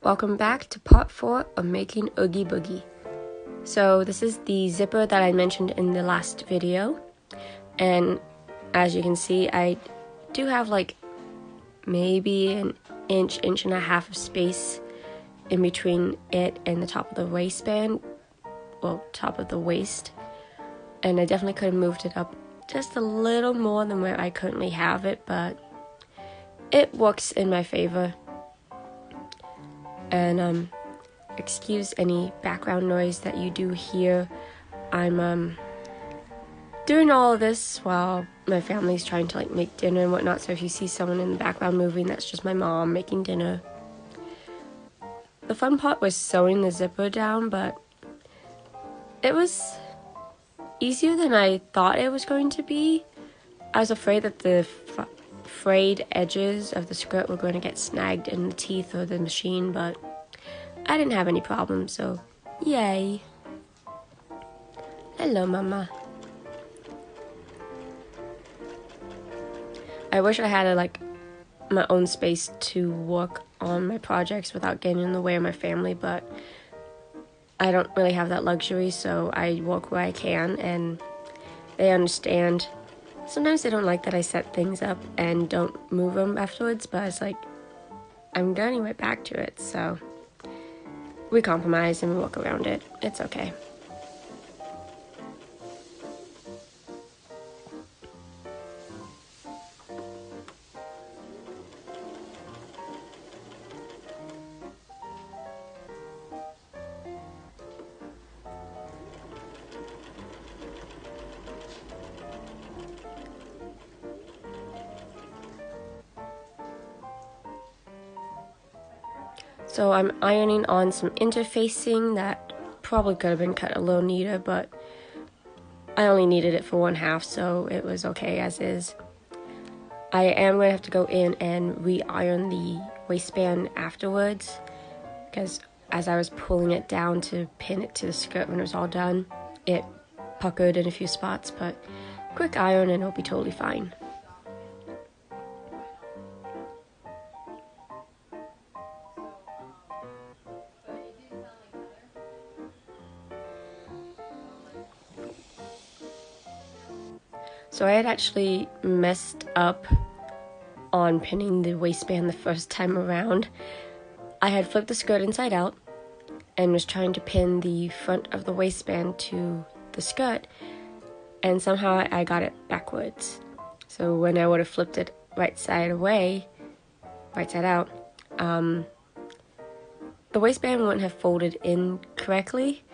Welcome back to part 4 of making Oogie Boogie. So this is the zipper that I mentioned in the last video, and as you can see I do have like maybe an inch and a half of space in between it and the top of the waistband, well, top of the waist, and I definitely could have moved it up just a little more than where I currently have it, but it works in my favor. And excuse any background noise that you do hear. I'm doing all of this while my family's trying to make dinner and whatnot, so if you see someone in the background moving, that's just my mom making dinner. The fun part was sewing the zipper down, but it was easier than I thought it was going to be. I was afraid that the frayed edges of the skirt were going to get snagged in the teeth of the machine, but I didn't have any problems, so yay. Hello, Mama. I wish I had my own space to work on my projects without getting in the way of my family, but I don't really have that luxury, so I work where I can, and they understand. Sometimes they don't like that I set things up and don't move them afterwards, but it's like, I'm getting right back to it, so we compromise and we work around it. It's okay. So I'm ironing on some interfacing that probably could have been cut a little neater, but I only needed it for 1/2, so it was okay as is. I am going to have to go in and re-iron the waistband afterwards, because as I was pulling it down to pin it to the skirt when it was all done, it puckered in a few spots, but quick iron and it'll be totally fine. So I had actually messed up on pinning the waistband the first time around. I had flipped the skirt inside out and was trying to pin the front of the waistband to the skirt, and somehow I got it backwards. So when I would have flipped it right side out, the waistband wouldn't have folded in correctly.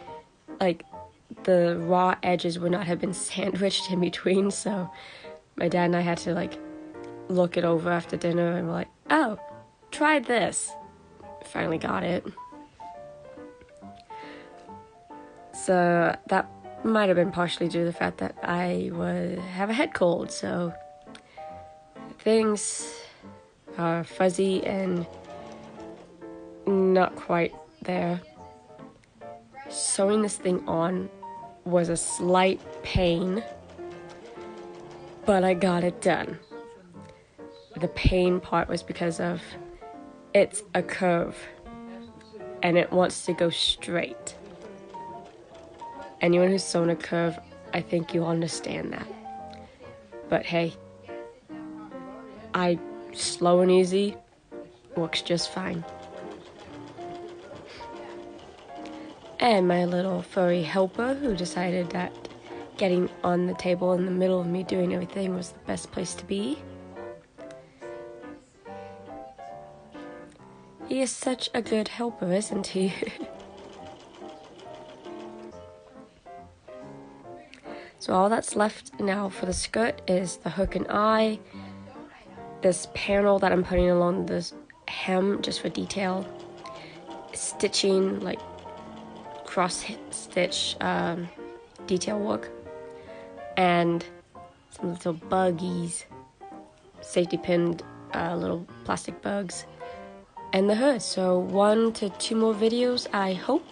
The raw edges would not have been sandwiched in between, so my dad and I had to look it over after dinner and we're like, oh, try this. Finally got it. So that might have been partially due to the fact that I have a head cold, so things are fuzzy and not quite there. Sewing this thing on was a slight pain, but I got it done. The pain part was because of it's a curve and it wants to go straight. Anyone who's sewn a curve, I think you'll understand that. But hey, slow and easy works just fine. And my little furry helper, who decided that getting on the table in the middle of me doing everything was the best place to be. He is such a good helper, isn't he? So all that's left now for the skirt is the hook and eye, this panel that I'm putting along this hem just for detail, stitching, cross stitch detail work, and some little buggies, safety pinned little plastic bugs, and the hood. So 1 to 2 more videos, I hope.